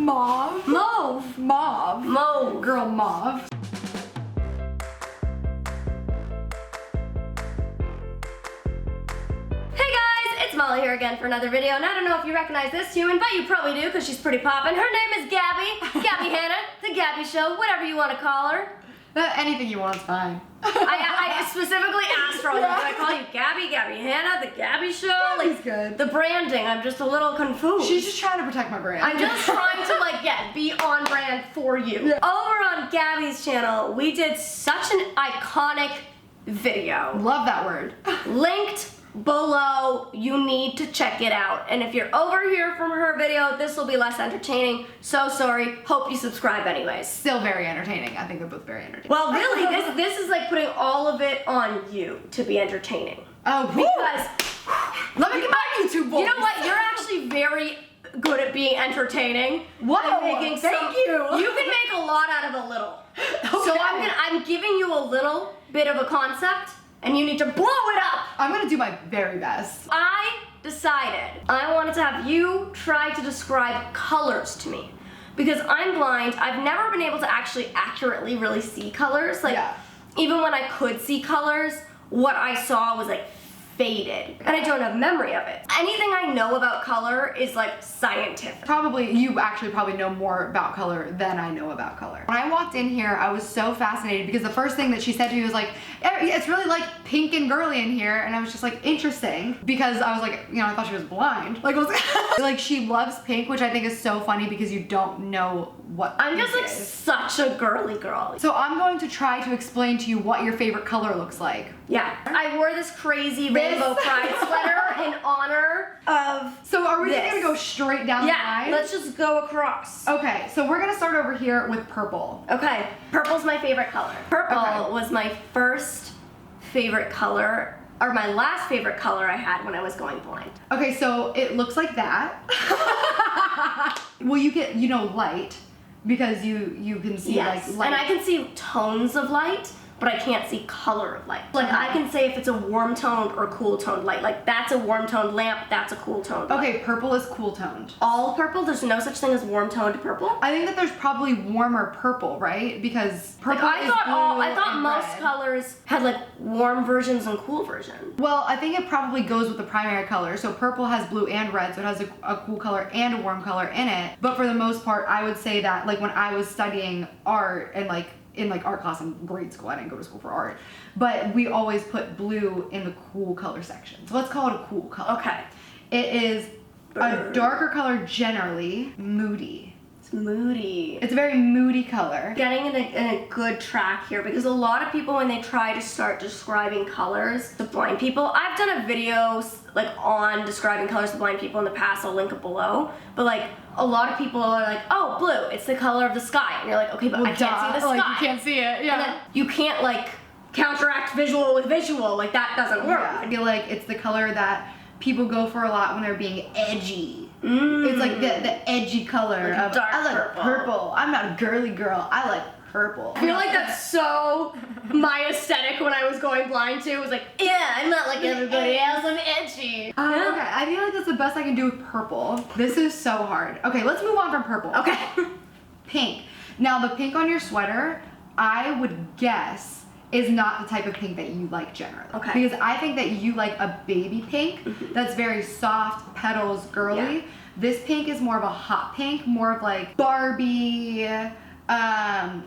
Mauve? Mauve. Mauve. Mauve. Girl mauve. It's Molly here again for another video, and I don't know if you recognize this human, but you probably do because she's pretty poppin'. Her name is Gabbie. Gabbie Hannah, the Gabbie Show, whatever you want to call her. Anything you want's fine. I specifically asked her, I was like, do I call you Gabbie, Gabbie Hannah, the Gabbie Show? Gabbie's Like, good. The branding, I'm just a little confused. She's just trying to protect my brand. I'm just trying to, like, be on brand for you. Yeah. Over on Gabbie's channel, we did such an iconic video. Love that word. Linked below, you need to check it out. And if you're over here from her video, this will be less entertaining. So sorry, hope you subscribe anyways. Still very entertaining. I think they're both very entertaining. Well, really, this is like putting all of it on you to be entertaining. Oh, because let me get my YouTube voice. You know what? You're actually very good at being entertaining. Whoa, Thank you. You can make a lot out of a little. Okay. So I'm giving you a little bit of a concept, and you need to blow it up. I'm gonna do my very best. I decided I wanted to have you try to describe colors to me. Because I'm blind, I've never been able to actually accurately really see colors. Like, even when I could see colors, what I saw was like faded. And I don't have memory of it. Anything I know about color is like scientific. You actually probably know more about color than I know about color. When I walked in here, I was so fascinated because the first thing that she said to me was like, it's really like pink and girly in here. And I was just like, interesting. Because I was like, you know, I thought she was blind. Like, like she loves pink, which I think is so funny because you don't know what I'm just like such a girly girl. So I'm going to try to explain to you what your favorite color looks like. Yeah. I wore this crazy rainbow pride sweater in honor of So are we just gonna go straight down the line? Yeah, let's just go across. Okay, so we're gonna start over here with purple. Okay, purple's my favorite color. Purple was my first favorite color, or my last favorite color I had when I was going blind. Okay, so it looks like that. Well, you get, you know, light, because you can see like light. And I can see tones of light, but I can't see color of light. Like I can say if it's a warm toned or cool toned light. Like that's a warm toned lamp, that's a cool toned light. Okay, purple is cool toned. All purple? There's no such thing as warm toned purple? I think that there's probably warmer purple, right? Because purple like, is blue I thought and most red. colors had like warm versions and cool versions. Well, I think it probably goes with the primary color. So purple has blue and red, so it has a cool color and a warm color in it. But for the most part, I would say that like when I was studying art and like in like art class in grade school, I didn't go to school for art, but we always put blue in the cool color section. So let's call it a cool color. Okay. It is a darker color, generally moody. It's moody. It's a very moody color. Getting in a good track here, because a lot of people when they try to start describing colors to blind people, I've done a video like on describing colors to blind people in the past, I'll link it below, but like a lot of people are like, oh, blue, it's the color of the sky. And you're like, okay, but I can't see the sky. Like, you can't see it, yeah. And then you can't like counteract visual with visual, like that doesn't work. Yeah. I feel like it's the color that people go for a lot when they're being edgy. It's like the edgy color like of, dark I like purple. I'm not a girly girl, I like purple. I feel like that's so my aesthetic when I was going blind too. It was like, yeah, I'm not like everybody else, I'm edgy. Okay, I feel like that's the best I can do with purple. This is so hard. Okay, let's move on from purple. Okay. Pink. Now the pink on your sweater, I would guess, is not the type of pink that you like generally. Okay. Because I think that you like a baby pink that's very soft, petals, girly. Yeah. This pink is more of a hot pink, more of like Barbie,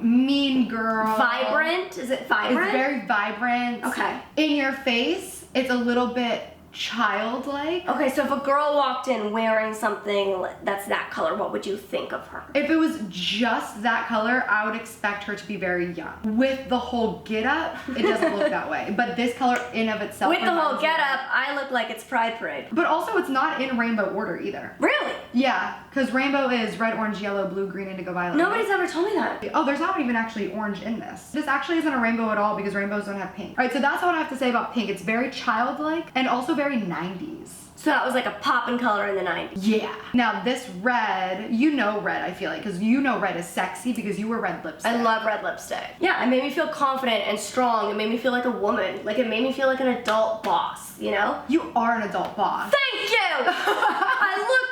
mean girl. Vibrant? Is it vibrant? It's very vibrant. Okay. In your face, it's a little bit childlike. Okay, so if a girl walked in wearing something that's that color, what would you think of her? If it was just that color, I would expect her to be very young. With the whole get up, it doesn't look that way. But this color in of itself. With the whole get up, I look like it's Pride Parade. But also it's not in rainbow order either. Really? Yeah, because rainbow is red, orange, yellow, blue, green, indigo, violet. Nobody's ever told me that. Oh, there's not even actually orange in this. This actually isn't a rainbow at all because rainbows don't have pink. All right, so that's what I have to say about pink. It's very childlike and also very 90s. So that was like a poppin' color in the 90s. Yeah. Now this red, you know red, I feel like, because you know red is sexy because you wear red lipstick. I love red lipstick. Yeah, it made me feel confident and strong. It made me feel like a woman. Like it made me feel like an adult boss, you know? You are an adult boss. Thank you! I look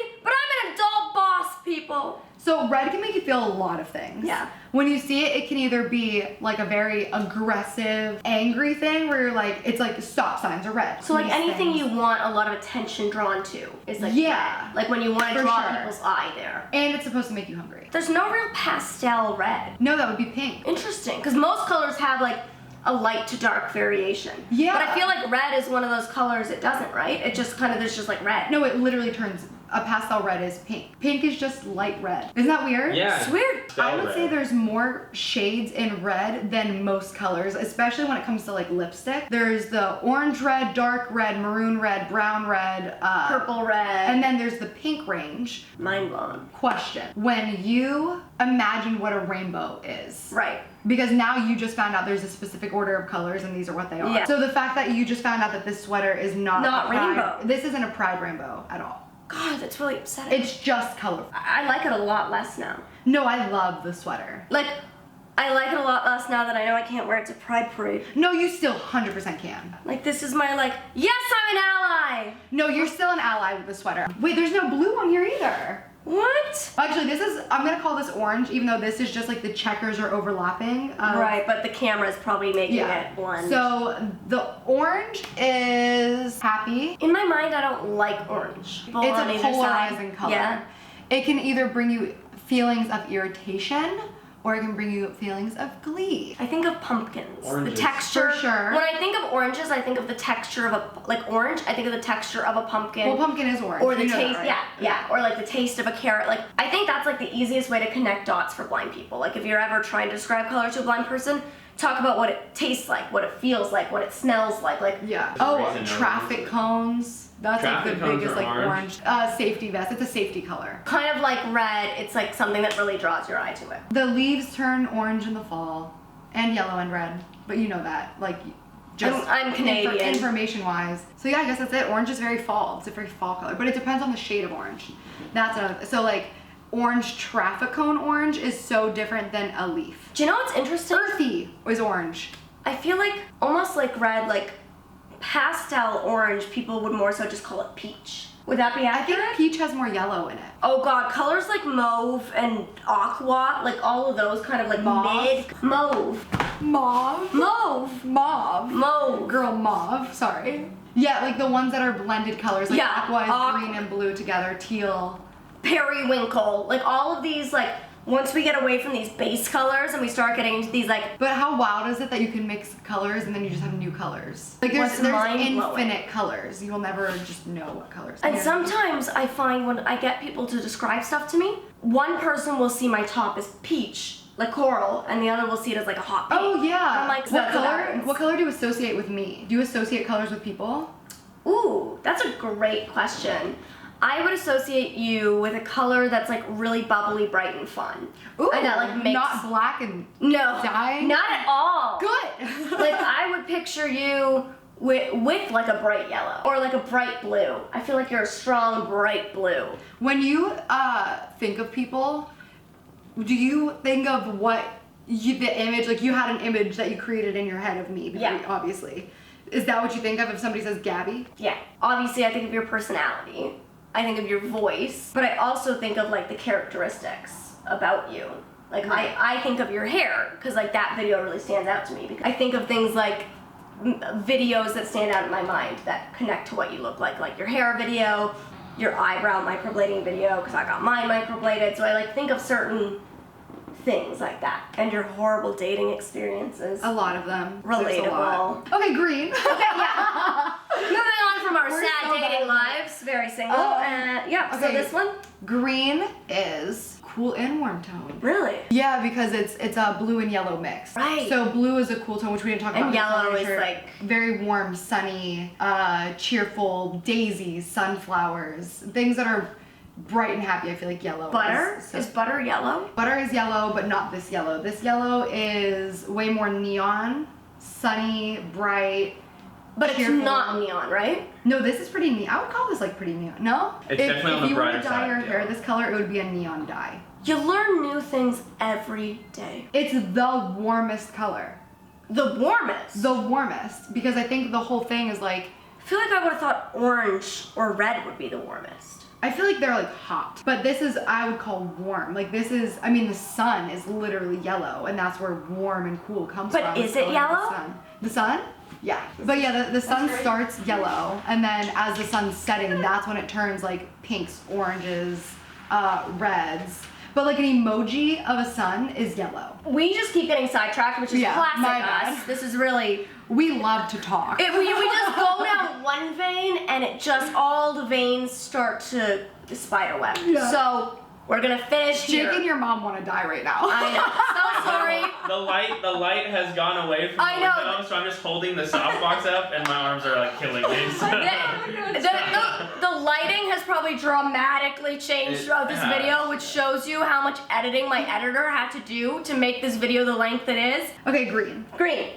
14, but I'm an adult boss, people. rainbow. So red can make you feel a lot of things. Yeah. When you see it, it can either be like a very aggressive, angry thing where you're like, it's like stop signs are red. So like These anything things. you want a lot of attention drawn to is like Yeah. red. Like when you want to For draw sure. people's eye there. And it's supposed to make you hungry. There's no real pastel red. No, that would be pink. Interesting, because most colors have like a light to dark variation. Yeah. But I feel like red is one of those colors it doesn't, right? It just kind of, there's just like red. No, it literally turns, a pastel red is pink. Pink is just light red. Isn't that weird? Yeah. It's weird. I would red. say there's more shades in red than most colors, especially when it comes to like lipstick. There's the orange red, dark red, maroon red, brown red, Purple red. and then there's the pink range. Mind blown. Question. When you imagine what a rainbow is, Right. because now you just found out there's a specific order of colors and these are what they are. Yeah. So the fact that you just found out that this sweater is not a pride, rainbow. this isn't a pride rainbow at all. God, that's really upsetting. It's just colorful. I like it a lot less now. No, I love the sweater. Like, I like it a lot less now that I know I can't wear it to Pride Parade. No, you still 100% can. Like, this is my, like, yes, I'm an ally! No, you're still an ally with the sweater. Wait, there's no blue on here either. What? Actually, this is, I'm gonna call this orange, even though this is just like the checkers are overlapping. Right, but the camera's probably making it blend. So the orange is happy. in my mind, I don't like orange. People It's on a either side. polarizing color. Yeah. It can either bring you feelings of irritation or it can bring you feelings of glee. I think of pumpkins. Oranges. The texture. For sure. When I think of oranges, I think of the texture of a, like orange, I think of the texture of a pumpkin. Well, pumpkin is orange. Or the You know that, taste, right? yeah, or like the taste of a carrot. Like, I think that's like the easiest way to connect dots for blind people. Like, if you're ever trying to describe color to a blind person, talk about what it tastes like, what it feels like, what it smells like. Like, Yeah. For some Oh, reason, no traffic cones. That's Traffic like the cones biggest are like orange. safety vest. It's a safety color. kind of like red, it's like something that really draws your eye to it. The leaves turn orange in the fall, and yellow and red. But you know that, like, just I'm Canadian. information wise. So yeah, I guess that's it. Orange is very fall. It's a very fall color, but it depends on the shade of orange. That's another. So like, orange traffic cone orange is so different than a leaf. Do you know what's interesting? Earthy is orange. I feel like almost like red, like pastel orange, people would more so just call it peach. Would that be I think accurate? peach has more yellow in it. Oh god, colors like mauve and aqua, like all of those kind of like Mauve? mid mauve. Mauve. Mauve. Mauve. Mauve. Girl, mauve. Sorry. Yeah, like the ones that are blended colors. Like Yeah, aqua is aqua. green and blue together. Teal. Periwinkle. Like all of these, like once we get away from these base colors and we start getting into these like But how wild is it that you can mix colors and then you just have new colors? Like What's there's mind-blowing? infinite colors. You will never just know what colors. and Yeah. sometimes I find when I get people to describe stuff to me, one person will see my top as peach, like coral, and the other will see it as like a hot pink. Oh yeah. I'm like, what that's what color? happens. What color do you associate with me? Do you associate colors with people? Ooh, that's a great question. I would associate you with a color that's like really bubbly, bright, and fun. Ooh, and that like makes not black and no, dying? not at all. good. Like I would picture you with like a bright yellow or like a bright blue. I feel like you're a strong, bright blue. When you think of people, do you think of what the image, like you had an image that you created in your head of me, Yeah. obviously. Is that what you think of if somebody says Gabbie? Yeah. Obviously, I think of your personality. I think of your voice, but I also think of like the characteristics about you. Like Right. I think of your hair because like that video really stands out to me. Because I think of things like videos that stand out in my mind that connect to what you look like your hair video, your eyebrow microblading video because I got mine microbladed. So I like think of certain things like that, and your horrible dating experiences. A lot of them. There's a lot. Relatable. Okay, green. Yeah. Moving on from our We're sad so dating bad. lives, very single. Yeah, so okay. this one? Green is cool and warm tone. Really? Yeah, because it's a blue and yellow mix. Right. So blue is a cool tone, which we didn't talk about. And in the yellow color is shirt. like- very warm, sunny, cheerful, daisies, sunflowers, things that are bright and happy. I feel like yellow. Butter? So Is butter yellow? butter is yellow, but not this yellow. This yellow is way more neon, sunny, bright. But it's cheerful. not neon, right? No, this is pretty neon. I would call this like pretty neon. No? It's definitely on the if you were to brighter dye side, your hair yeah. this color, it would be a neon dye. You learn new things every day. It's the warmest color. The warmest. The warmest. Because I think the whole thing is like, I feel like I would have thought orange or red would be the warmest. I feel like they're like hot, but this is, I would call warm. Like this is, I mean, the sun is literally yellow, and that's where warm and cool comes from. But is it yellow? The sun? Yeah. But yeah, the sun starts yellow, and then as the sun's setting, that's when it turns like pinks, oranges, reds. But like an emoji of a sun is yellow. We just keep getting sidetracked, which is classic my us. bad. This is really... We love to talk. We just go down one vein, and it just, all the veins start to spider web. Yeah. So, we're gonna finish here. Jake and your mom want to die right now. I know. So sorry. The light has gone away from the window, so I'm just holding the softbox up, and my arms are like killing me. So. The lighting has probably dramatically changed throughout this video, which shows you how much editing my editor had to do to make this video the length it is. Okay, green. Green.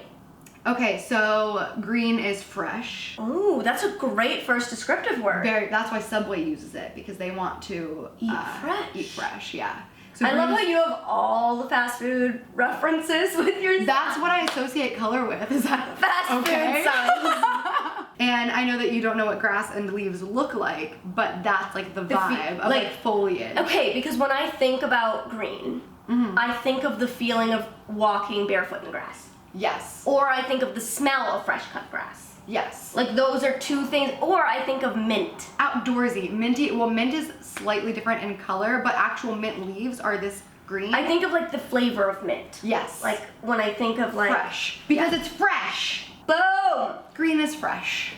Okay, so green is fresh. Ooh, that's a great first descriptive word. That's why Subway uses it, because they want to eat fresh. Eat fresh, yeah. So I love how you have all the fast food references with your... That's what I associate color with, is that fast food signs. And I know that you don't know what grass and leaves look like, but that's like the vibe of like foliage. Okay, because when I think about green, I think of the feeling of walking barefoot in the grass. Yes. Or I think of the smell of fresh cut grass. Yes. Like those are two things. Or I think of mint. Outdoorsy. Minty. Well, mint is slightly different in color, but actual mint leaves are this green. I think of like the flavor of mint. Yes. Like when I think of like... Fresh. Because it's fresh. Boom! Green is fresh.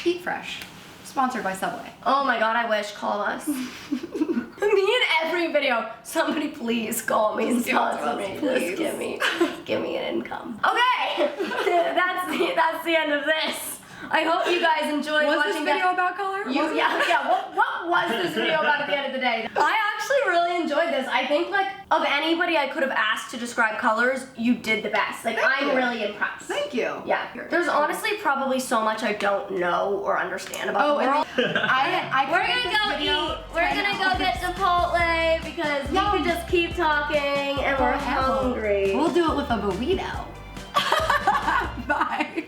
Eat fresh. Sponsored by Subway. Oh my god, I wish. Call us. Me in every video. Somebody please call me and sponsor me. Just give me an income. Okay, that's the end of this. I hope you guys enjoyed watching this video about color? What was this video about at the end of the day? I actually really enjoyed this. I think like of anybody I could have asked to describe colors, you did the best. Like I'm really impressed. Thank you. Yeah. There's honestly probably so much I don't know or understand about the world. We're gonna go eat. We're gonna go get Chipotle because we can just keep talking and we're hungry. We'll do it with a burrito. Bye.